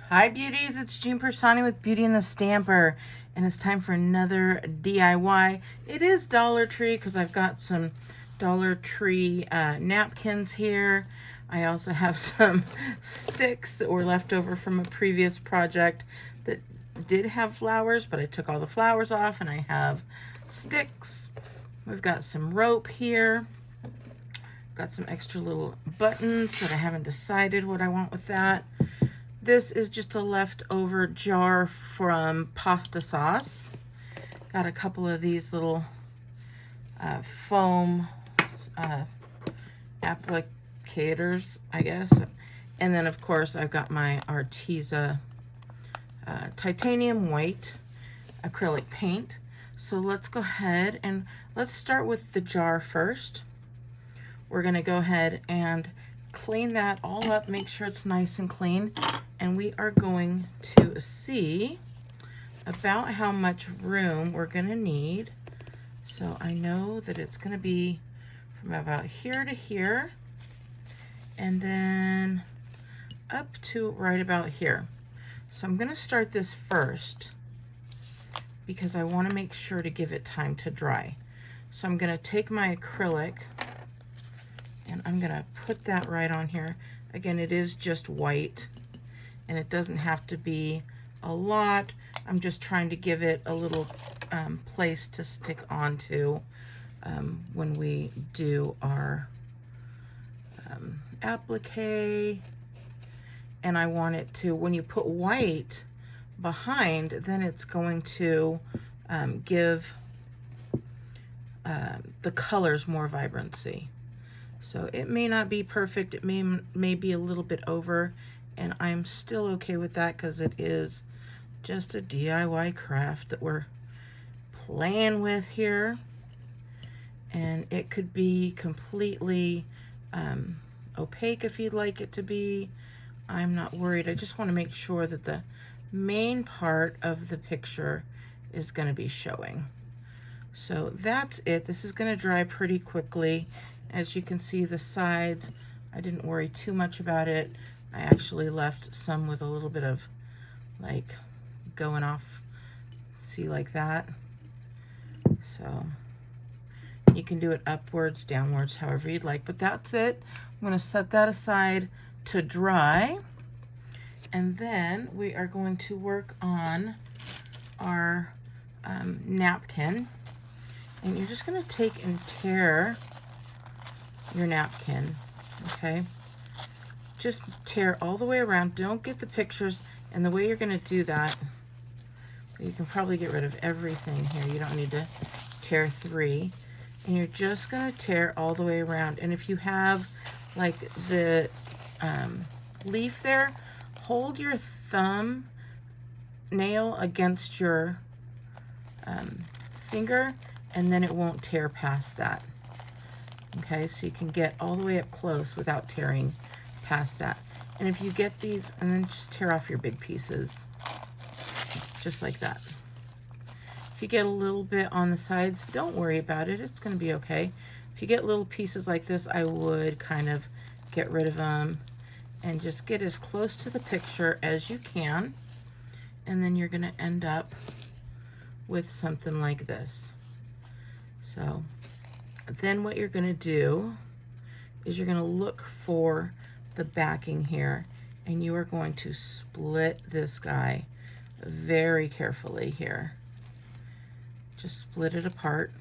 Hi beauties, it's Jean Piersanti with Beauty and the Stamper, and it's time for another DIY. It is Dollar Tree because I've got some Dollar Tree napkins here. I also have some sticks that were left over from a previous project that did have flowers, but I took all the flowers off, and I have sticks. We've got some rope here. Got some extra little buttons that I haven't decided what I want with that. This is just a leftover jar from pasta sauce. Got a couple of these little foam applicators, I guess. And then, of course, I've got my Arteza titanium white acrylic paint. So let's go ahead and let's start with the jar first. We're going to go ahead and clean that all up, make sure it's nice and clean, and we are going to see about how much room we're going to need. So I know that it's going to be from about here to here, and then up to right about here. So I'm going to start this first because I want to make sure to give it time to dry. So I'm going to take my acrylic and I'm going to put that right on here. Again, it is just white, and it doesn't have to be a lot. I'm just trying to give it a little place to stick onto when we do our applique. And I want it to, when you put white behind, then it's going to give the colors more vibrancy. So it may not be perfect, it may be a little bit over, and I'm still okay with that because it is just a DIY craft that we're playing with here. And it could be completely opaque if you'd like it to be. I'm not worried. I just want to make sure that the main part of the picture is going to be showing. So that's it. This is going to dry pretty quickly. As you can see, the sides, I didn't worry too much about it. I actually left some with a little bit of like going off, see, like that. So you can do it upwards, downwards, however you'd like, but that's it. I'm going to set that aside to dry, and then we are going to work on our napkin. And you're just going to take and tear your napkin, okay? Just tear all the way around. Don't get the pictures. And the way you're going to do that, you can probably get rid of everything here. You don't need to tear three. And you're just going to tear all the way around. And if you have like the leaf there, hold your thumb nail against your finger, and then it won't tear past that. Okay, so you can get all the way up close without tearing past that. And if you get these, and then just tear off your big pieces, just like that. If you get a little bit on the sides, don't worry about it. It's going to be okay. If you get little pieces like this, I would kind of get rid of them and just get as close to the picture as you can. And then you're going to end up with something like this. So then what you're going to do is you're going to look for the backing here, and you are going to split this guy very carefully here. Just split it apart.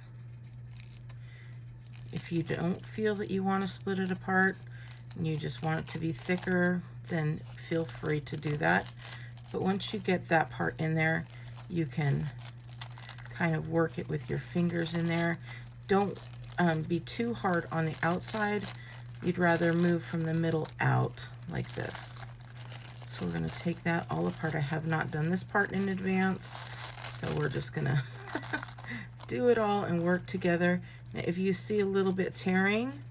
If you don't feel that you want to split it apart and you just want it to be thicker, then feel free to do that. But once you get that part in there, you can kind of work it with your fingers in there. Don't be too hard on the outside. You'd rather move from the middle out like this. So we're going to take that all apart. I have not done this part in advance, so we're just going to do it all and work together. Now, if you see a little bit tearing,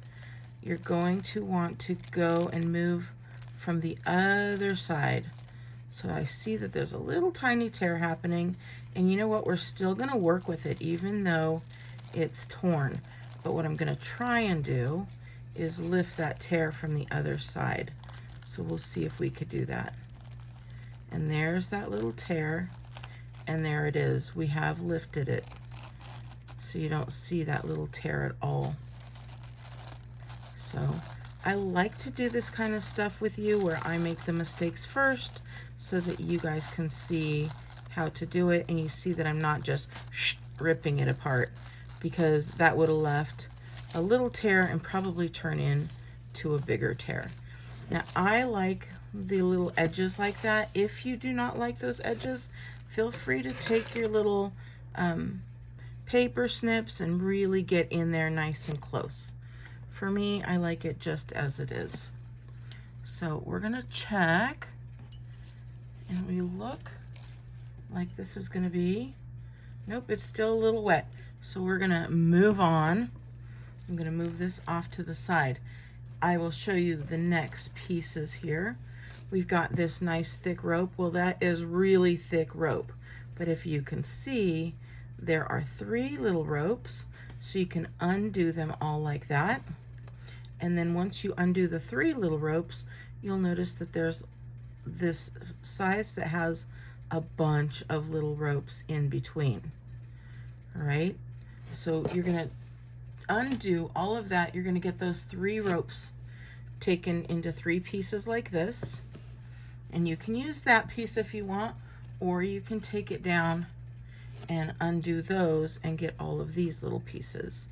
you're going to want to go and move from the other side. So I see that there's a little tiny tear happening, and you know what? We're still going to work with it even though it's torn. But what I'm going to try and do is lift that tear from the other side. So we'll see if we could do that. And there's that little tear, and there it is. We have lifted it, so you don't see that little tear at all. So I like to do this kind of stuff with you where I make the mistakes first so that you guys can see how to do it, and you see that I'm not just ripping it apart, because that would have left a little tear and probably turn into a bigger tear. Now I like the little edges like that. If you do not like those edges, feel free to take your little paper snips and really get in there nice and close. For me, I like it just as it is. So we're gonna check, and we look like this is gonna be, nope, it's still a little wet. So we're gonna move on. I'm gonna move this off to the side. I will show you the next pieces here. We've got this nice thick rope. Well, that is really thick rope. But if you can see, there are 3 little ropes, so you can undo them all like that. And then once you undo the 3 little ropes, you'll notice that there's this size that has a bunch of little ropes in between. All right, so you're gonna undo all of that. You're gonna get those 3 ropes taken into 3 pieces like this, and you can use that piece if you want, or you can take it down and undo those and get all of these little pieces.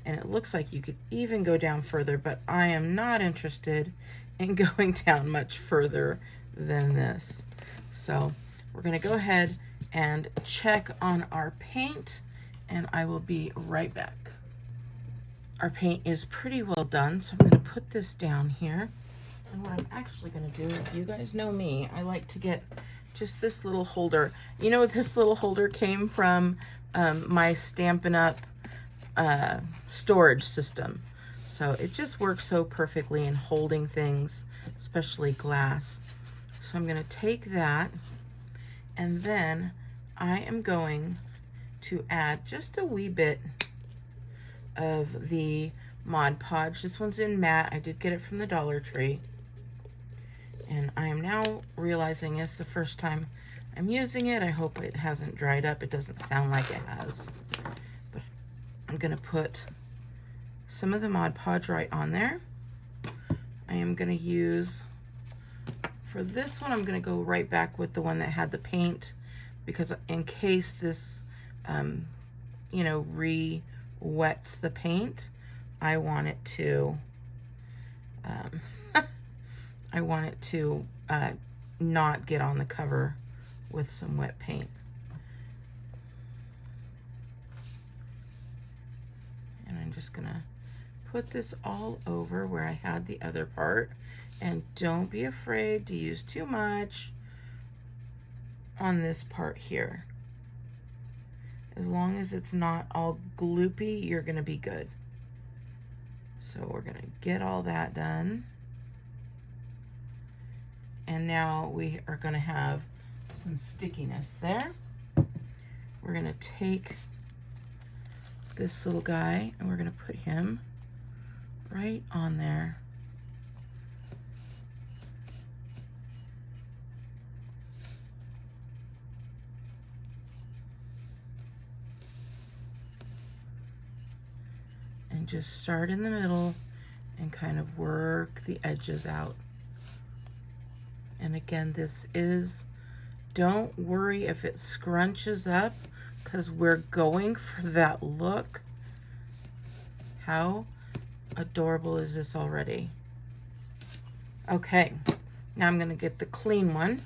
And it looks like you could even go down further, but I am not interested in going down much further than this. So we're gonna go ahead and check on our paint, and I will be right back. Our paint is pretty well done, so I'm gonna put this down here. And what I'm actually gonna do, if you guys know me, I like to get just this little holder. You know, this little holder came from my Stampin' Up! Storage system. So it just works so perfectly in holding things, especially glass. So I'm gonna take that, and then I am going to add just a wee bit of the Mod Podge. This one's in matte. I did get it from the Dollar Tree. And I am now realizing it's the first time I'm using it. I hope it hasn't dried up. It doesn't sound like it has. But I'm gonna put some of the Mod Podge right on there. I am gonna use, for this one, I'm gonna go right back with the one that had the paint, because in case this, you know, wets the paint, I want it to I want it to not get on the cover with some wet paint. And I'm just gonna put this all over where I had the other part, and don't be afraid to use too much on this part here. As long as it's not all gloopy, you're gonna be good. So we're gonna get all that done. And now we are gonna have some stickiness there. We're gonna take this little guy and we're gonna put him right on there. And just start in the middle and kind of work the edges out. And again, this is, don't worry if it scrunches up, because we're going for that look. How adorable is this already? Okay, now I'm gonna get the clean one.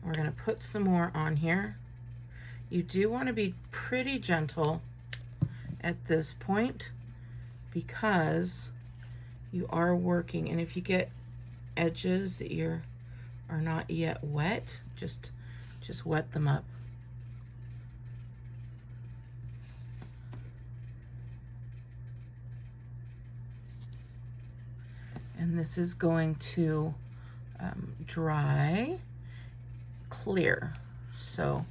We're gonna put some more on here. You do wanna be pretty gentle at this point, because you are working, and if you get edges that are not yet wet, just wet them up. And this is going to dry clear, so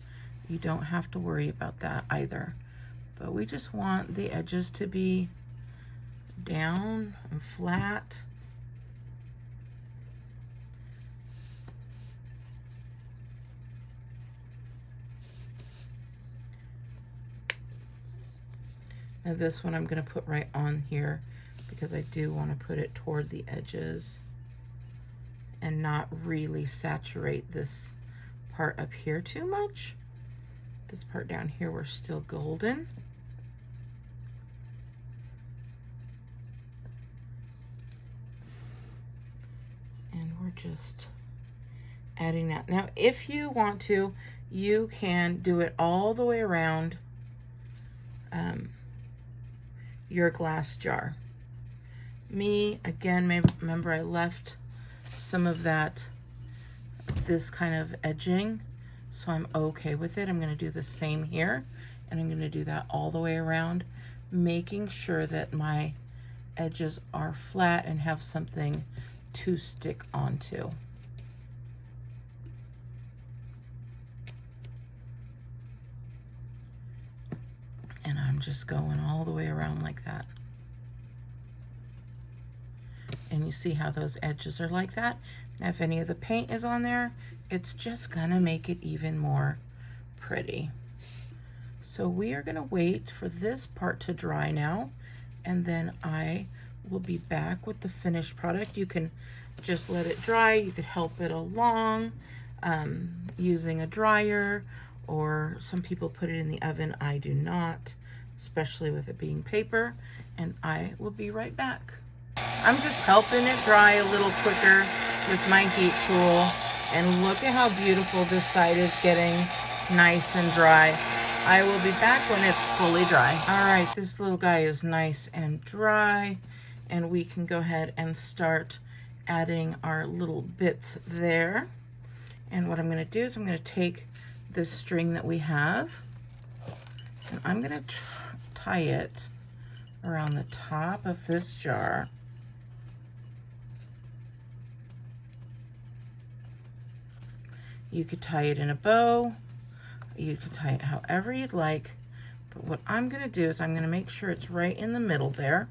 you don't have to worry about that either. But we just want the edges to be down and flat. And this one I'm going to put right on here because I do want to put it toward the edges and not really saturate this part up here too much. This part down here, we're still golden. And we're just adding that. Now, if you want to, you can do it all the way around your glass jar. Me, again, remember I left some of this kind of edging, so I'm okay with it. I'm going to do the same here, and I'm going to do that all the way around, making sure that my edges are flat and have something to stick onto. And I'm just going all the way around like that. And you see how those edges are like that? Now, if any of the paint is on there, it's just gonna make it even more pretty. So we are gonna wait for this part to dry now, and then I will be back with the finished product. You can just let it dry. You could help it along using a dryer, or some people put it in the oven. I do not, especially with it being paper, and I will be right back. I'm just helping it dry a little quicker with my heat tool, and look at how beautiful this side is getting nice and dry. I will be back when it's fully dry. All right, this little guy is nice and dry, and we can go ahead and start adding our little bits there. And what I'm going to do is I'm going to take this string that we have, and I'm going to tie it around the top of this jar. You could tie it in a bow. You could tie it however you'd like. But what I'm going to do is I'm going to make sure it's right in the middle there.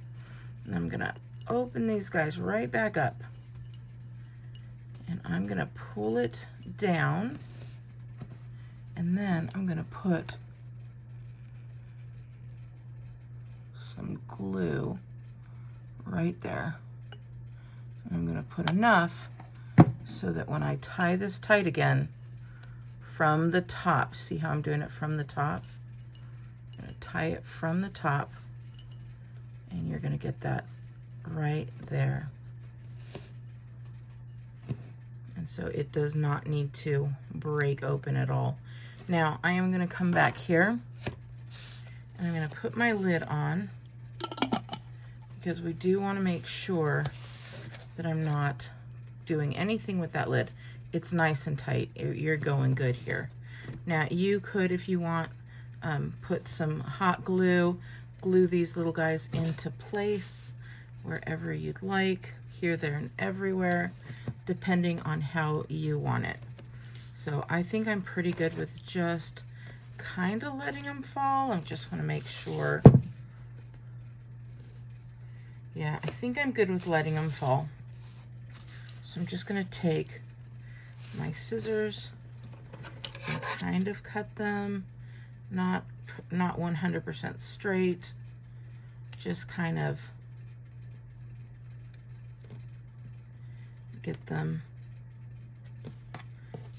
And I'm going to open these guys right back up. And I'm going to pull it down. And then I'm going to put some glue right there. And I'm going to put enough so that when I tie this tight again from the top, see how I'm doing it from the top? I'm going to tie it from the top, and you're going to get that right there. And so it does not need to break open at all. Now I am going to come back here, and I'm going to put my lid on, because we do want to make sure that I'm not doing anything with that lid. It's nice and tight. You're going good here. Now you could, if you want, put some hot glue, glue these little guys into place wherever you'd like, here, there, and everywhere, depending on how you want it. So I think I'm pretty good with just kind of letting them fall. I just want to make sure. Yeah, I think I'm good with letting them fall. So I'm just going to take my scissors and kind of cut them, not 100% straight, just kind of get them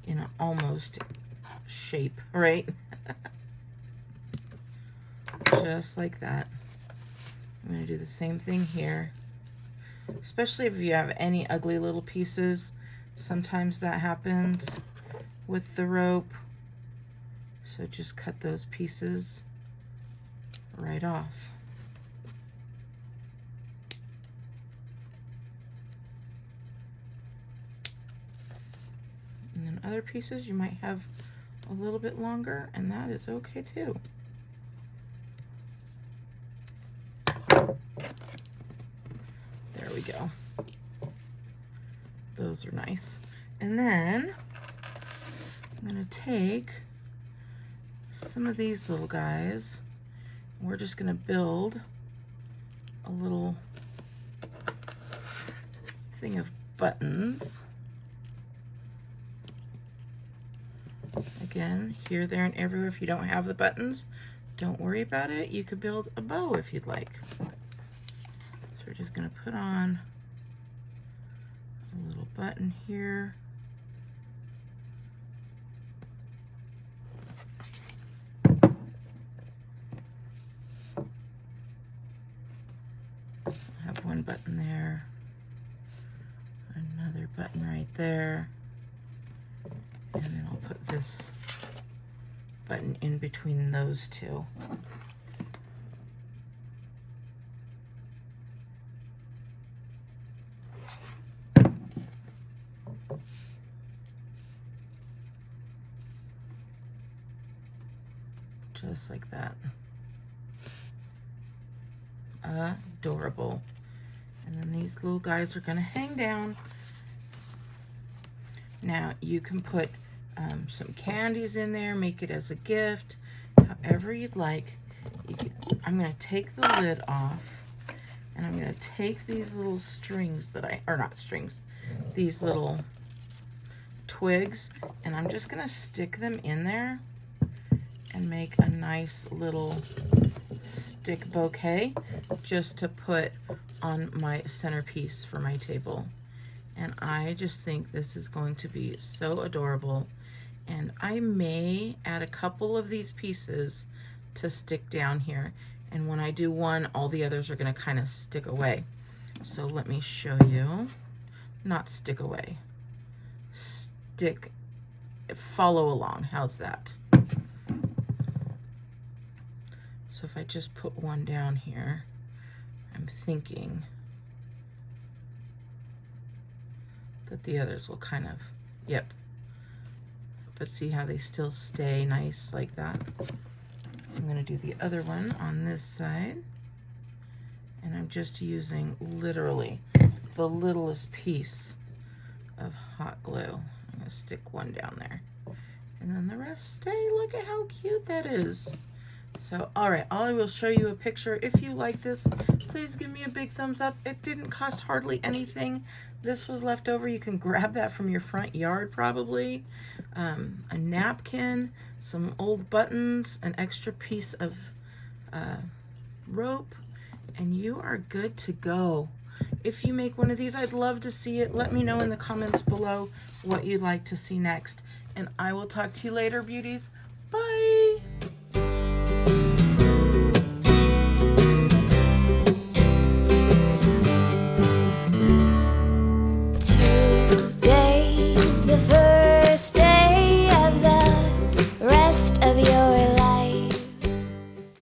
in an almost shape, right? Just like that. I'm going to do the same thing here. Especially if you have any ugly little pieces, sometimes that happens with the rope. So just cut those pieces right off. And then other pieces you might have a little bit longer, and that is okay too. There we go. Those are nice. And then I'm going to take some of these little guys. We're just going to build a little thing of buttons. Again, here, there, and everywhere. If you don't have the buttons, Don't worry about it. You could build a bow if you'd like. So we're just going to put on a little button here. Have one button there, another button right there, and then I'll put this button in between those two. Just like that. Adorable. And then these little guys are going to hang down. Now you can put some candies in there, make it as a gift, however you'd like. I'm going to take the lid off, and I'm going to take these little strings that or not strings, these little twigs, and I'm just going to stick them in there and make a nice little stick bouquet just to put on my centerpiece for my table. And I just think this is going to be so adorable. And I may add a couple of these pieces to stick down here. And when I do one, all the others are going to kind of stick away. So let me show you. Not stick away. Follow along. How's that? So if I just put one down here, I'm thinking that the others will kind of, yep. But see how they still stay nice like that? So I'm going to do the other one on this side. And I'm just using literally the littlest piece of hot glue. I'm going to stick one down there. And then the rest stay. Look at how cute that is. So, all right, I will show you a picture. If you like this, please give me a big thumbs up. It didn't cost hardly anything. This was left over. You can grab that from your front yard probably. A napkin, some old buttons, an extra piece of rope, and you are good to go. If you make one of these, I'd love to see it. Let me know in the comments below what you'd like to see next. And I will talk to you later, beauties.